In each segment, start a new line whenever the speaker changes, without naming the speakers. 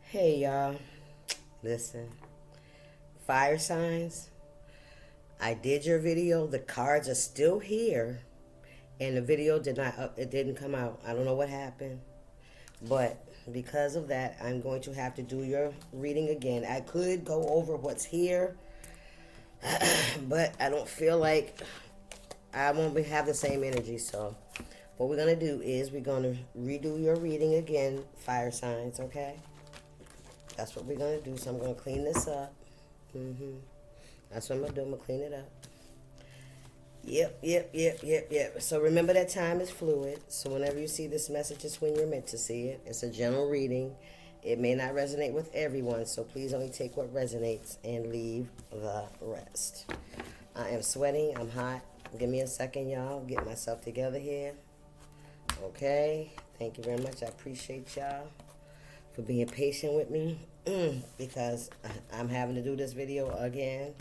Hey y'all, listen, fire signs. I did your video. The cards are still here, and the video did not. It didn't come out. I don't know what happened, but because of that, I'm going to have to do your reading again. I could go over what's here, but I don't feel like I won't have the same energy. So, what we're gonna do is we're gonna redo your reading again, fire signs. Okay. That's what we're going to do. So I'm going to clean this up. That's what I'm going to do. I'm going to clean it up. Yep. So remember that time is fluid. So whenever you see this message, it's when you're meant to see it. It's a general reading. It may not resonate with everyone. So please only take what resonates and leave the rest. I am sweating. I'm hot. Give me a second, y'all. Get myself together here. Okay. Thank you very much. I appreciate y'all for being patient with me because I'm having to do this video again.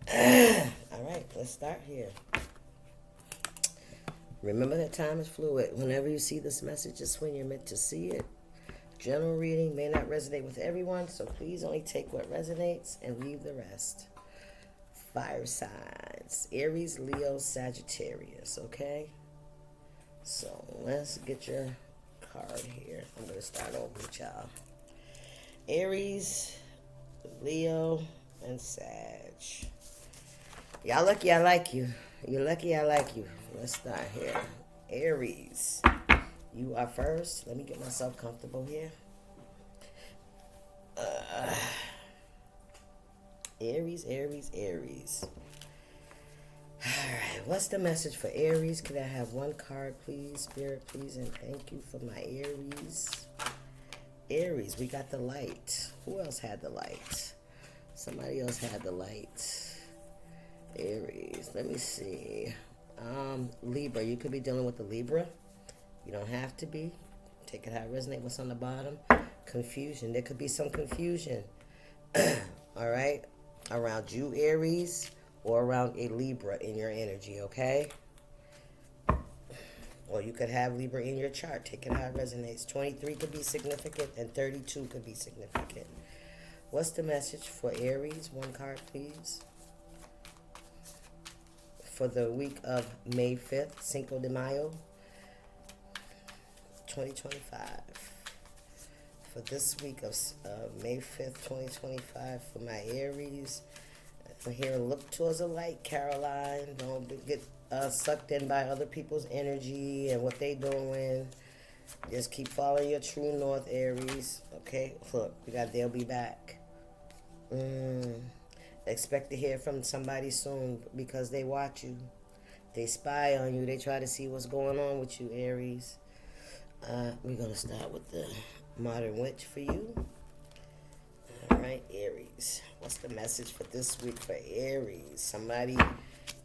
All right, let's start here. Remember that time is fluid. Whenever you see this message, it's when you're meant to see it. General reading may not resonate with everyone, so please only take what resonates and leave the rest. Fire signs: Aries, Leo, Sagittarius. Okay, so let's get your card here. I'm going to start over with y'all. Aries, Leo, and Sag. Y'all lucky I like you. You're lucky I like you. Let's start here. Aries, you are first. Let me get myself comfortable here. Aries. Alright, what's the message for Aries? Could I have one card, please? Spirit, please, and thank you for my Aries. Aries, we got the light. Who else had the light? Somebody else had the light. Aries, let me see. Libra, you could be dealing with the Libra. You don't have to be. Take it how it resonates. What's on the bottom? Confusion. There could be some confusion. All right? Around you, Aries, or around a Libra in your energy, okay? Or you could have Libra in your chart. Take it how it resonates. 23 could be significant and 32 could be significant. What's the message for Aries? One card, please. For the week of May 5th, Cinco de Mayo, 2025. For this week of May 5th, 2025, for my Aries, I'm hearing look towards the light, Caroline. Don't get sucked in by other people's energy and what they doing. Just keep following your true north, Aries. Okay, look, we got they'll be back. Expect to hear from somebody soon because they watch you. They spy on you. They try to see what's going on with you, Aries. We're going to start with the Modern Witch for you. All right, Aries. What's the message for this week for Aries? Somebody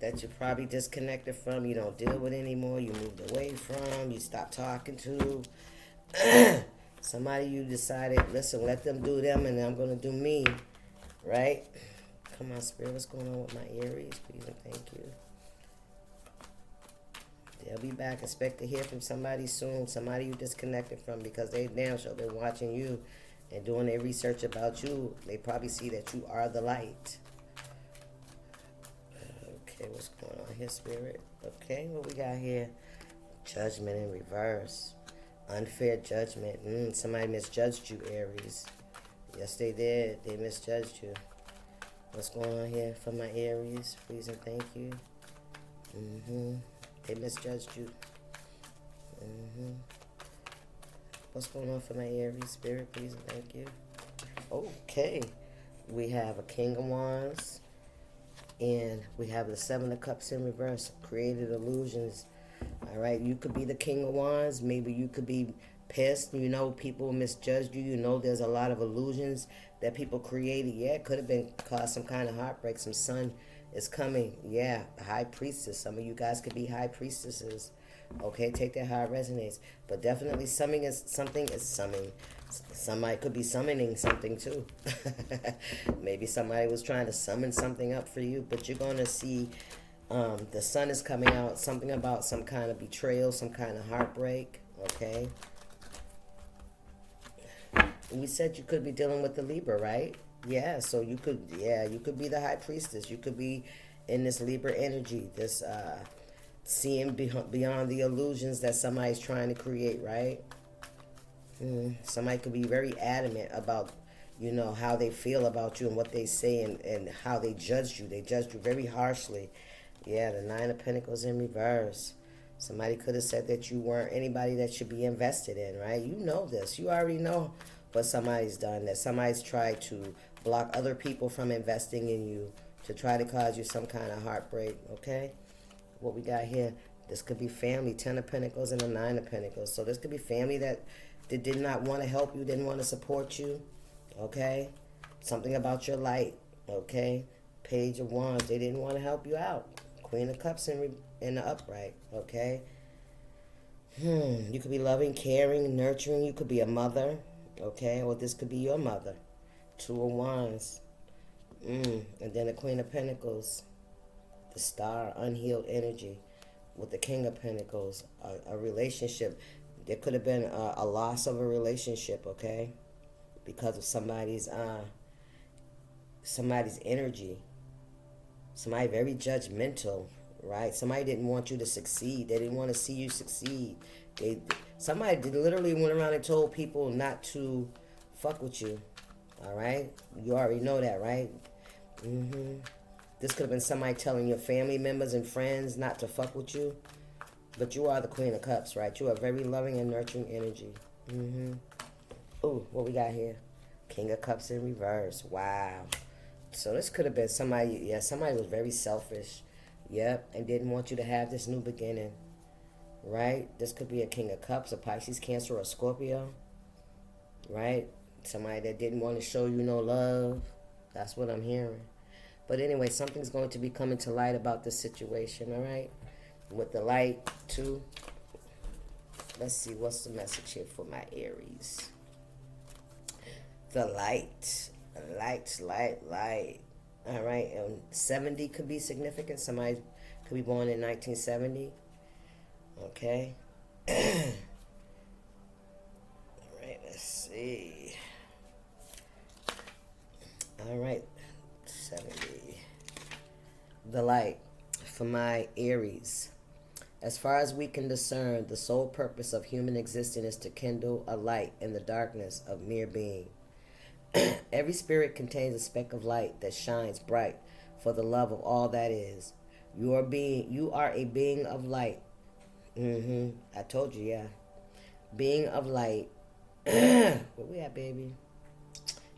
that you're probably disconnected from, you don't deal with anymore, you moved away from, you stopped talking to. Somebody you decided, listen, let them do them and I'm going to do me, right? Come on, Spirit, what's going on with my Aries? Please and thank you. They'll be back. Expect to hear from somebody soon, somebody you disconnected from because they damn sure been watching you and doing their research about you. They probably see that you are the light. Okay, what's going on here, Spirit? Okay, what we got here? Judgment in reverse. Unfair judgment. Somebody misjudged you, Aries. Yes, they did. They misjudged you. What's going on here for my Aries? Please and thank you. They misjudged you. What's going on for my Aries? Spirit, please and thank you. Okay. We have a King of Wands. And we have the Seven of Cups in reverse. Created illusions. All right. You could be the King of Wands. Maybe you could be pissed. You know, people misjudged you. You know, there's a lot of illusions that people created. Yeah, it could have been caused some kind of heartbreak. Some sun is coming. Yeah, High Priestess. Some of you guys could be High Priestesses. Okay, take that how it resonates. But definitely something is summoning. Somebody could be summoning something too. Maybe somebody was trying to summon something up for you. But you're going to see the sun is coming out. Something about some kind of betrayal, some kind of heartbreak. Okay. We said you could be dealing with the Libra, right? Yeah, so you could, yeah, you could be the high priestess. You could be in this Libra energy, this seeing beyond the illusions that somebody's trying to create, right? Somebody could be very adamant about, you know, how they feel about you and what they say, and how they judged you. They judged you very harshly. Yeah, the Nine of Pentacles in reverse. Somebody could have said that you weren't anybody that should be invested in, right? You know this. You already know what somebody's done, that somebody's tried to block other people from investing in you to try to cause you some kind of heartbreak, okay? What we got here, this could be family, Ten of Pentacles and the Nine of Pentacles. So this could be family that did not want to help you, didn't want to support you, okay? Something about your light, okay? Page of Wands, they didn't want to help you out. Queen of Cups in the upright, okay? You could be loving, caring, nurturing. You could be a mother, okay? Or this could be your mother. Two of Wands. And then the Queen of Pentacles, the Star, unhealed energy, with the King of Pentacles, a relationship. There could have been a loss of a relationship, okay, because of somebody's energy. Somebody very judgmental, right? Somebody didn't want you to succeed. They didn't want to see you succeed. Somebody literally went around and told people not to fuck with you, all right? You already know that, right? This could have been somebody telling your family members and friends not to fuck with you. But you are the Queen of Cups, right? You are very loving and nurturing energy. Ooh, what we got here? King of Cups in reverse. Wow. So this could have been somebody, yeah, somebody was very selfish. Yep, and didn't want you to have this new beginning. Right? This could be a King of Cups, a Pisces, Cancer, or Scorpio. Right? Somebody that didn't want to show you no love. That's what I'm hearing. But anyway, something's going to be coming to light about this situation, all right? With the light, too. Let's see, what's the message here for my Aries? The light. Light. All right, 70 could be significant. Somebody could be born in 1970. Okay. All right, let's see. All right, 70. The light for my Aries. As far as we can discern, the sole purpose of human existence is to kindle a light in the darkness of mere being. Every spirit contains a speck of light that shines bright for the love of all that is. You are a being of light. I told you, yeah. Being of light. Where we at, baby?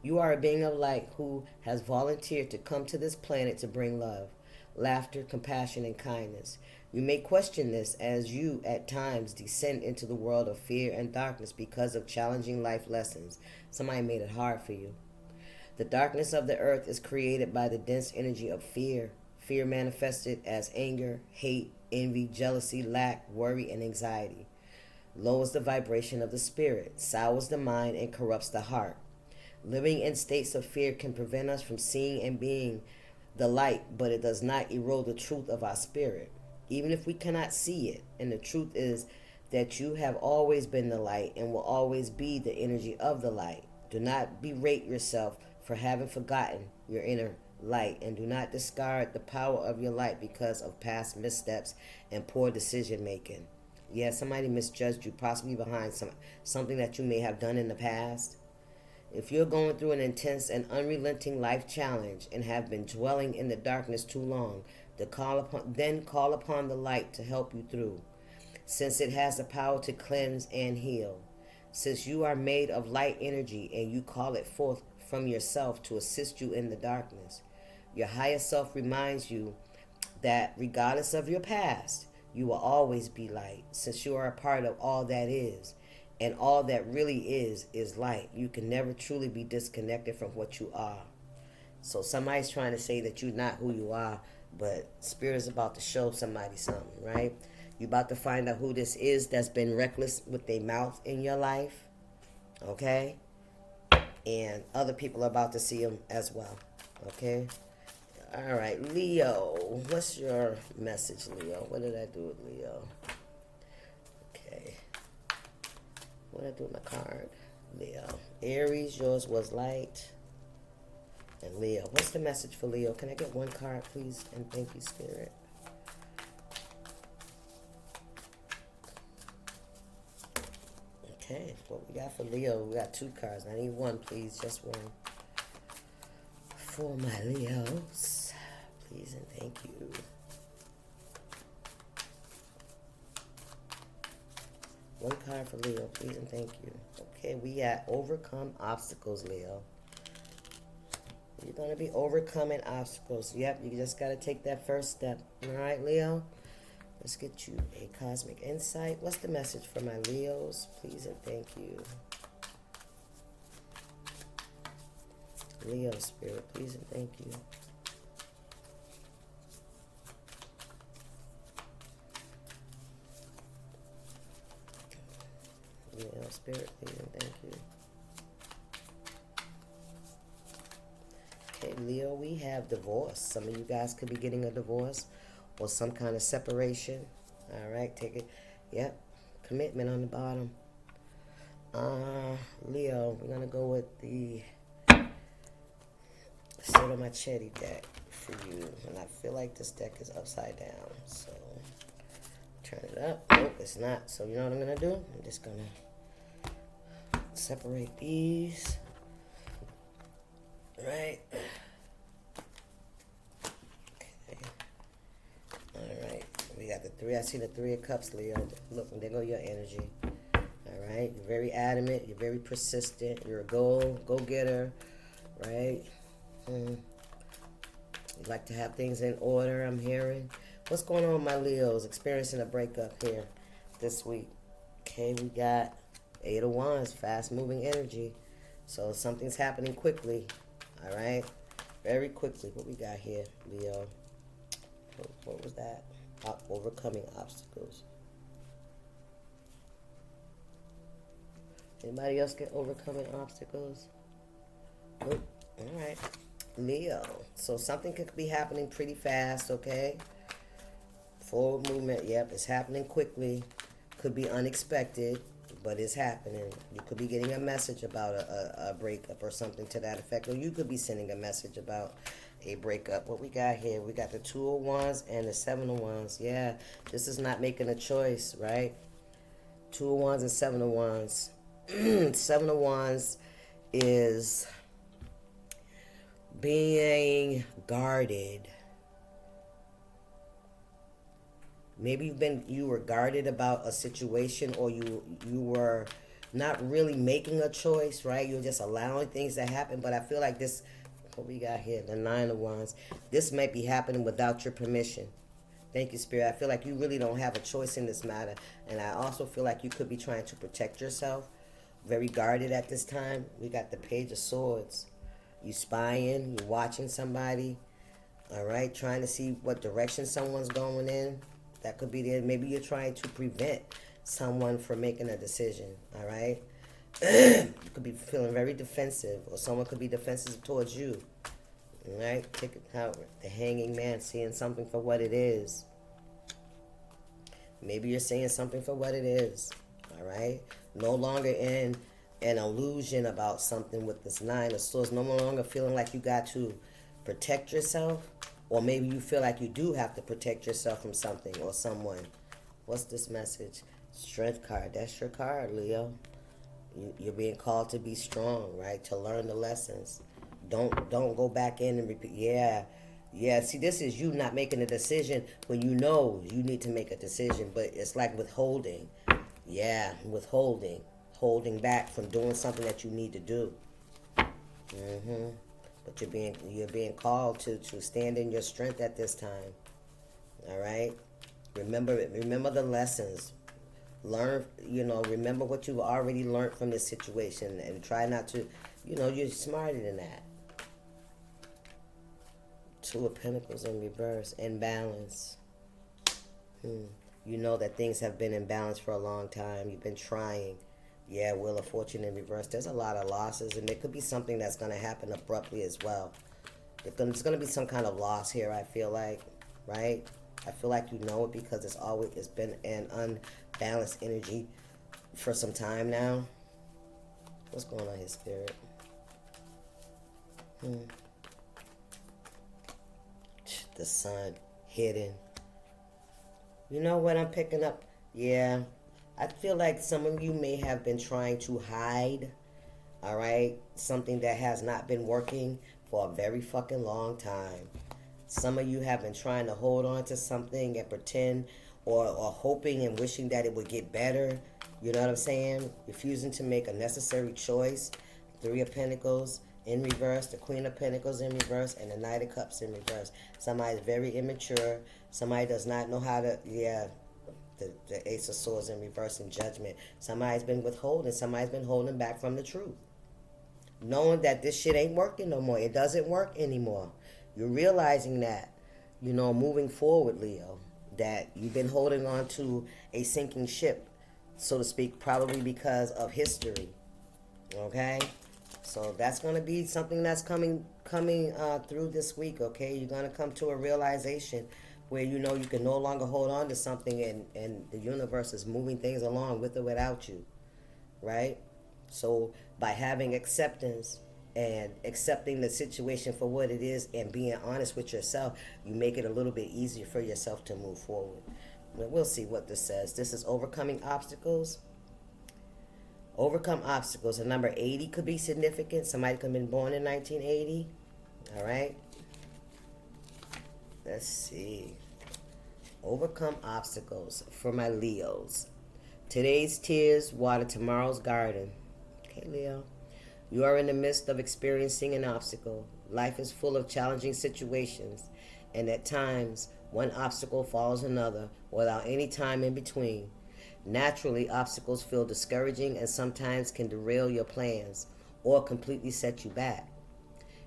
You are a being of light who has volunteered to come to this planet to bring love, laughter, compassion, and kindness. You may question this as you, at times, descend into the world of fear and darkness because of challenging life lessons. Somebody made it hard for you. The darkness of the earth is created by the dense energy of fear. Fear manifested as anger, hate, envy, jealousy, lack, worry, and anxiety. Lowers the vibration of the spirit, sours the mind, and corrupts the heart. Living in states of fear can prevent us from seeing and being the light, but it does not erode the truth of our spirit. Even if we cannot see it, and the truth is that you have always been the light and will always be the energy of the light. Do not berate yourself for having forgotten your inner light, and do not discard the power of your light because of past missteps and poor decision making. Yeah, somebody misjudged you, possibly behind something that you may have done in the past. If you're going through an intense and unrelenting life challenge and have been dwelling in the darkness too long, then call upon the light to help you through, since it has the power to cleanse and heal. Since you are made of light energy and you call it forth from yourself to assist you in the darkness, your higher self reminds you that regardless of your past, you will always be light, since you are a part of all that is. And all that really is light. You can never truly be disconnected from what you are. So somebody's trying to say that you're not who you are, but Spirit is about to show somebody something, right? You're about to find out who this is that's been reckless with their mouth in your life, okay? And other people are about to see them as well, okay? All right, Leo. What's your message, Leo? What did I do with Leo? Okay. What did I do with my card? Leo. Aries, yours was light. And Leo. What's the message for Leo? Can I get one card, please? And thank you, Spirit. Okay, what we got for Leo? We got 2 cards. I need one, please. Just one. For my Leos. Please and thank you. One card for Leo, please and thank you. Okay, we got overcome obstacles, Leo. You're going to be overcoming obstacles. Yep, you just got to take that first step. All right, Leo? Let's get you a cosmic insight. What's the message for my Leos? Please and thank you. Leo Spirit, please and thank you. Leo Spirit, please and thank you. Okay, Leo, we have divorce. Some of you guys could be getting a divorce or some kind of separation. All right, take it. Yep, commitment on the bottom. Leo, we're going to go with the Soto Machete deck for you. And I feel like this deck is upside down. So, turn it up. Nope, it's not. So, you know what I'm going to do? I'm just going to separate these. Right. Okay. All right. We got the 3. I see the 3 of Cups, Leo. Look, there go your energy. All right. You're very adamant. You're very persistent. You're a go-getter. Right. You like to have things in order, I'm hearing. What's going on with my Leos? Experiencing a breakup here this week. Okay, we got 8 of Wands, fast-moving energy. So something's happening quickly. All right, very quickly. What we got here, Leo? What was that? Overcoming obstacles. Anybody else get overcoming obstacles? Nope. All right, Leo. So something could be happening pretty fast. Okay. Forward movement. Yep, it's happening quickly. Could be unexpected, but it's happening. You could be getting a message about a breakup or something to that effect. Or you could be sending a message about a breakup. What we got here? We got the 2 of Wands and the 7 of Wands. Yeah, this is not making a choice, right? 2 of Wands and 7 of Wands. 7 of Wands is being guarded. Maybe you were guarded about a situation, or you were not really making a choice, right? You're just allowing things to happen. But I feel like this, what we got here, the 9 of Wands, this might be happening without your permission. Thank you, Spirit. I feel like you really don't have a choice in this matter. And I also feel like you could be trying to protect yourself. Very guarded at this time. We got the Page of Swords. You spying, you watching somebody. All right, trying to see what direction someone's going in. That could be there. Maybe you're trying to prevent someone from making a decision. All right. You could be feeling very defensive, or someone could be defensive towards you. All right. Take it out. The Hanging Man, seeing something for what it is. Maybe you're seeing something for what it is. All right. No longer in an illusion about something with this 9 of Swords. No longer feeling like you got to protect yourself. Or maybe you feel like you do have to protect yourself from something or someone. What's this message? Strength card. That's your card, Leo. You're being called to be strong, right? To learn the lessons. Don't go back in and repeat. Yeah. See, this is you not making a decision when you know you need to make a decision. But it's like withholding. Yeah, withholding. Holding back from doing something that you need to do. But you're being called to stand in your strength at this time. All right? Remember the lessons. Learn, remember what you've already learned from this situation, and try not to, you're smarter than that. 2 of Pentacles in reverse, in balance. You know that things have been in balance for a long time. You've been trying. Yeah, Wheel of Fortune in reverse. There's a lot of losses, and there could be something that's going to happen abruptly as well. There's going to be some kind of loss here, I feel like, right? I feel like you know it because it's been an unbalanced energy for some time now. What's going on here, Spirit? The sun hidden. You know what I'm picking up? Yeah. I feel like some of you may have been trying to hide, all right, something that has not been working for a very fucking long time. Some of you have been trying to hold on to something and pretend or hoping and wishing that it would get better. You know what I'm saying? Refusing to make a necessary choice. Three of Pentacles in reverse, the Queen of Pentacles in reverse, and the Knight of Cups in reverse. Somebody's very immature. Somebody does not know how to, the Ace of Swords in reverse in Judgment. Somebody's been withholding. Somebody's been holding back from the truth. Knowing that this shit ain't working no more. It doesn't work anymore. You're realizing that, moving forward, Leo, that you've been holding on to a sinking ship, so to speak, probably because of history. Okay? So that's going to be something that's coming through this week, okay? You're going to come to a realization where you can no longer hold on to something, and the universe is moving things along with or without you, right? So by having acceptance and accepting the situation for what it is and being honest with yourself, you make it a little bit easier for yourself to move forward. We'll see what this says. This is overcoming obstacles. Overcome obstacles. The number 80 could be significant. Somebody could have been born in 1980. All right. Let's see. Overcome obstacles for my Leos. Today's tears water tomorrow's garden. Okay, Leo. You are in the midst of experiencing an obstacle. Life is full of challenging situations, and at times, one obstacle follows another without any time in between. Naturally, obstacles feel discouraging and sometimes can derail your plans or completely set you back.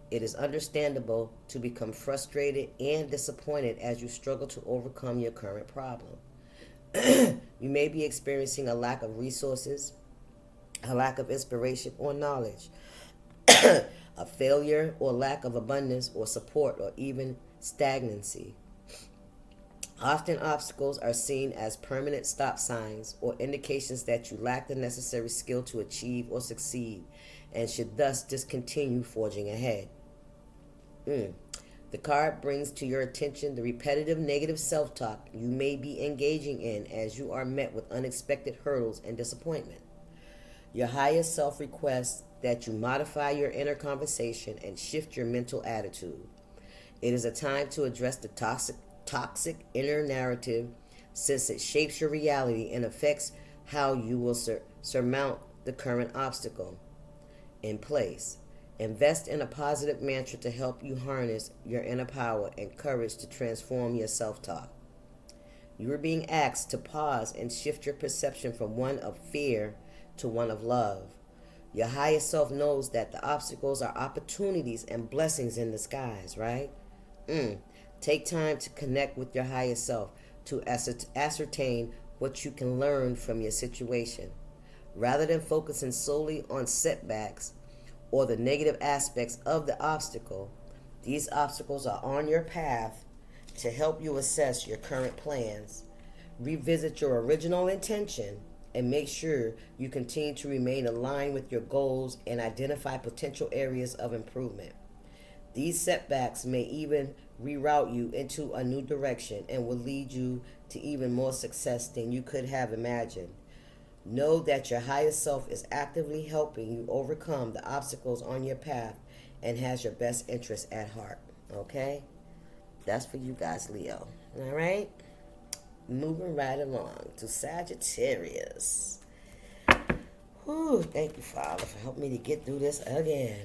It is understandable to become frustrated and disappointed as you struggle to overcome your current problem. You may be experiencing a lack of resources, a lack of inspiration or knowledge, a failure or lack of abundance or support, or even stagnancy. Often obstacles are seen as permanent stop signs or indications that you lack the necessary skill to achieve or succeed and should thus discontinue forging ahead. The card brings to your attention the repetitive negative self-talk you may be engaging in as you are met with unexpected hurdles and disappointment. Your highest self requests that you modify your inner conversation and shift your mental attitude. It is a time to address the toxic inner narrative, since it shapes your reality and affects how you will surmount the current obstacle in place. Invest in a positive mantra to help you harness your inner power and courage to transform your self-talk. You are being asked to pause and shift your perception from one of fear to one of love. Your higher self knows that the obstacles are opportunities and blessings in disguise, right? Take time to connect with your higher self to ascertain what you can learn from your situation. Rather than focusing solely on setbacks or the negative aspects of the obstacle, these obstacles are on your path to help you assess your current plans, revisit your original intention, and make sure you continue to remain aligned with your goals and identify potential areas of improvement. These setbacks may even reroute you into a new direction and will lead you to even more success than you could have imagined. Know that your higher self is actively helping you overcome the obstacles on your path and has your best interests at heart. Okay? That's for you guys, Leo. All right? Moving right along to Sagittarius. Whew, thank you, Father, for helping me to get through this again.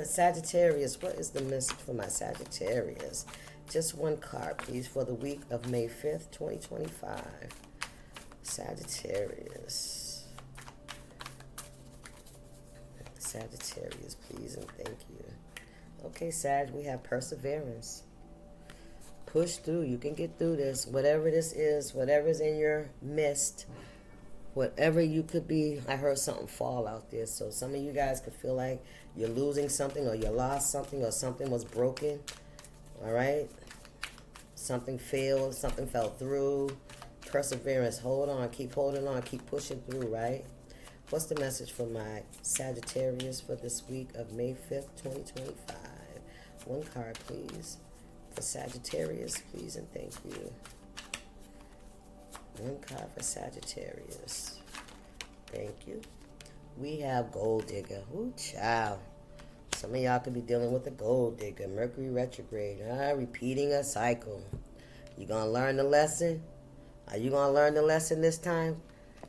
Sagittarius, what is the message for my Sagittarius? Just one card, please, for the week of May 5th, 2025. Sagittarius. Sagittarius, please, and thank you. Okay, Sag, we have perseverance. Push through. You can get through this. Whatever this is, whatever's in your midst, whatever you could be. I heard something fall out there. So some of you guys could feel like you're losing something, or you lost something, or something was broken. All right? Something failed. Something fell through. Perseverance. Hold on. Keep holding on. Keep pushing through, right? What's the message for my Sagittarius for this week of May 5th, 2025? One card, please. For Sagittarius, please and thank you. One card for Sagittarius. Thank you. We have Gold Digger. Ooh, child. Some of y'all could be dealing with a Gold Digger. Mercury retrograde. Repeating a cycle. You gonna learn the lesson? Are you gonna learn the lesson this time,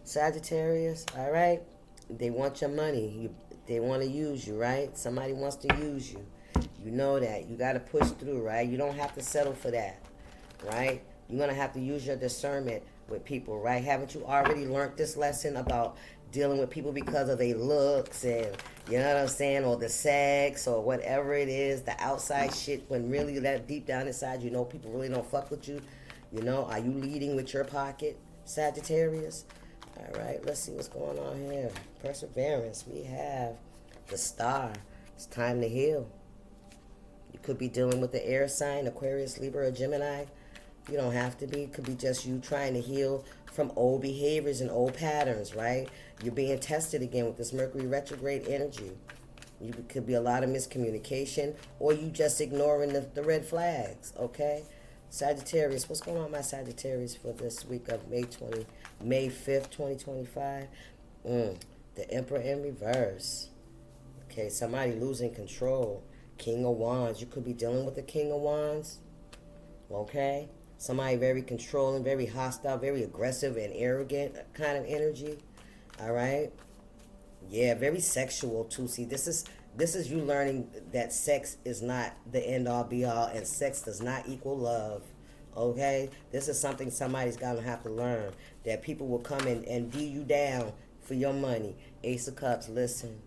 Sagittarius? All right? They want your money. They want to use you, right? Somebody wants to use you. You know that. You got to push through, right? You don't have to settle for that, right? You're going to have to use your discernment with people, right? Haven't you already learned this lesson about dealing with people because of their looks and, you know what I'm saying, or the sex or whatever it is, the outside shit, when really that deep down inside you know people really don't fuck with you? You know, are you leading with your pocket, Sagittarius? All right, let's see what's going on here. Perseverance. We have the Star. It's time to heal. You could be dealing with the air sign, Aquarius, Libra, or Gemini. You don't have to be. It could be just you trying to heal from old behaviors and old patterns, right? You're being tested again with this Mercury retrograde energy. You could be a lot of miscommunication, or you just ignoring the red flags, okay? Sagittarius, what's going on, my Sagittarius, for this week of May 5th, 2025? The Emperor in reverse. Okay, somebody losing control. King of Wands. You could be dealing with the King of Wands. Okay? Somebody very controlling, very hostile, very aggressive and arrogant kind of energy. All right? Yeah, very sexual too. See, this is you learning that sex is not the end all be all, and sex does not equal love. Okay? This is something somebody's gonna have to learn. That people will come in and beat you down for your money. Ace of Cups, listen.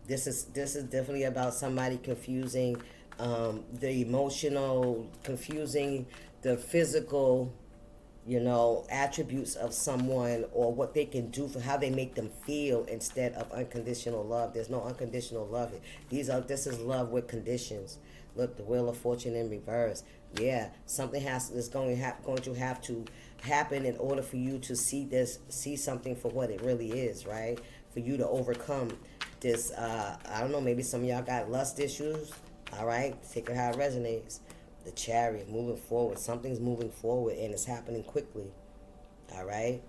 This is definitely about somebody confusing the emotional, confusing the physical, you know, attributes of someone, or what they can do for how they make them feel, instead of unconditional love. There's no unconditional love. This is love with conditions. Look, the Wheel of Fortune in reverse. Yeah, something is going to have to happen in order for you to see something for what it really is, right? For you to overcome this, I don't know, maybe some of y'all got lust issues. All right, take it how it resonates. The Chariot, moving forward. Something's moving forward and it's happening quickly. All right.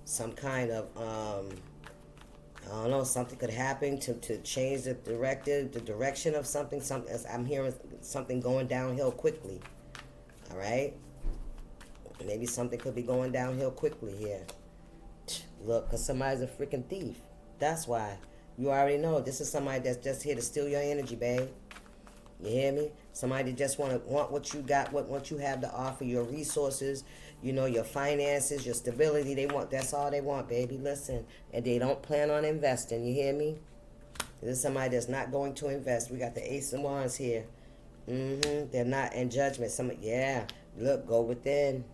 Some kind of I don't know, something could happen to change the direction of something. I'm hearing something going downhill quickly. All right. Maybe something could be going downhill quickly here. Look, because somebody's a freaking thief. That's why. You already know this is somebody that's just here to steal your energy, babe. You hear me? Somebody just want what you got, what you have to offer, your resources, you know, your finances, your stability. That's all they want, baby. Listen, and they don't plan on investing. You hear me? This is somebody that's not going to invest. We got the Ace of Wands here. They're not in judgment. Look, go within.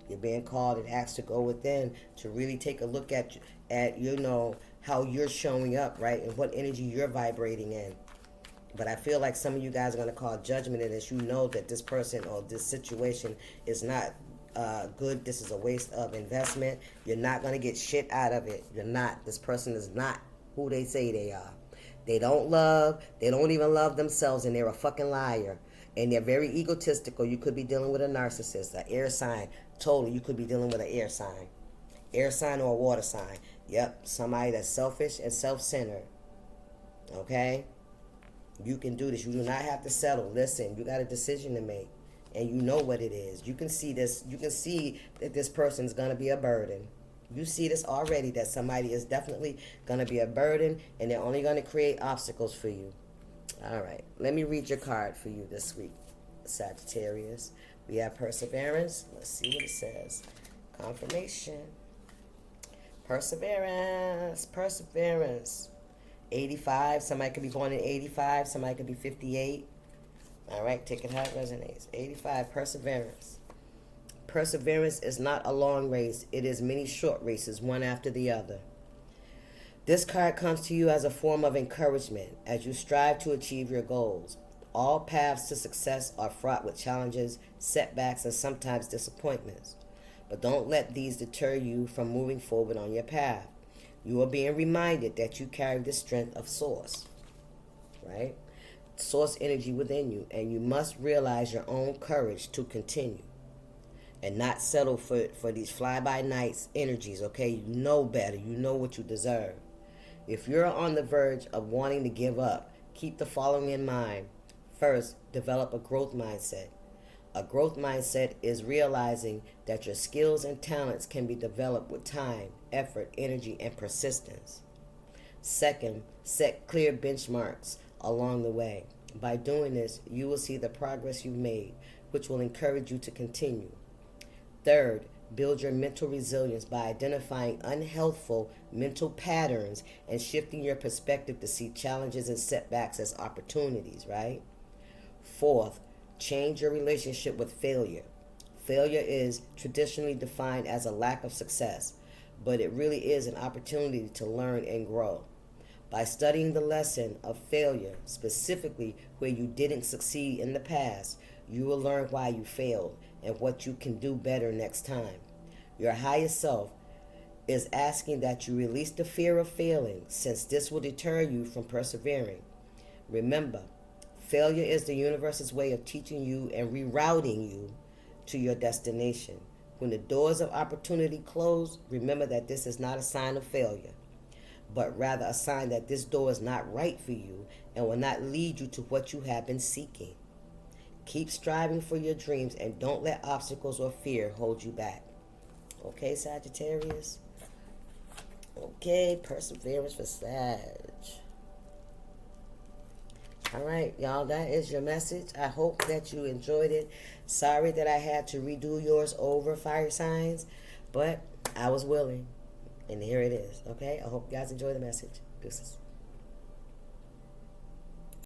You're being called and asked to go within to really take a look at you know, how you're showing up, right? And what energy you're vibrating in. But I feel like some of you guys are going to call judgment in this. You know that this person or this situation is not good. This is a waste of investment. You're not going to get shit out of it. You're not. This person is not who they say they are. They don't even love themselves, and they're a fucking liar. And they're very egotistical. You could be dealing with a narcissist, an air sign. Totally, you could be dealing with an air sign. Air sign or a water sign. Yep, somebody that's selfish and self-centered. Okay? You can do this. You do not have to settle. Listen, you got a decision to make. And you know what it is. You can see this. You can see that this person's going to be a burden. You see this already, that somebody is definitely going to be a burden, and they're only going to create obstacles for you. All right. Let me read your card for you this week, Sagittarius. We have Perseverance. Let's see what it says. Confirmation. Perseverance. 85. Somebody could be born in 85. Somebody could be 58. All right, take it how it resonates. 85. Perseverance. Perseverance is not a long race. It is many short races, one after the other. This card comes to you as a form of encouragement as you strive to achieve your goals. All paths to success are fraught with challenges, setbacks, and sometimes disappointments. But don't let these deter you from moving forward on your path. You are being reminded that you carry the strength of Source, right? Source energy within you, and you must realize your own courage to continue and not settle for these fly-by-nights energies, okay? You know better. You know what you deserve. If you're on the verge of wanting to give up, keep the following in mind. First, develop a growth mindset. A growth mindset is realizing that your skills and talents can be developed with time, effort, energy, and persistence. Second, set clear benchmarks along the way. By doing this, you will see the progress you've made, which will encourage you to continue. Third, build your mental resilience by identifying unhealthful mental patterns and shifting your perspective to see challenges and setbacks as opportunities, right? Fourth, change your relationship with failure. Failure is traditionally defined as a lack of success, but it really is an opportunity to learn and grow. By studying the lesson of failure, specifically where you didn't succeed in the past, you will learn why you failed and what you can do better next time. Your higher self is asking that you release the fear of failing, since this will deter you from persevering. Remember, failure is the universe's way of teaching you and rerouting you to your destination. When the doors of opportunity close, remember that this is not a sign of failure, but rather a sign that this door is not right for you and will not lead you to what you have been seeking. Keep striving for your dreams and don't let obstacles or fear hold you back. Okay, Sagittarius? Okay, perseverance for Sag. All right, y'all, that is your message. I hope that you enjoyed it. Sorry that I had to redo yours over, fire signs, but I was willing. And here it is, okay? I hope you guys enjoy the message. Deuces.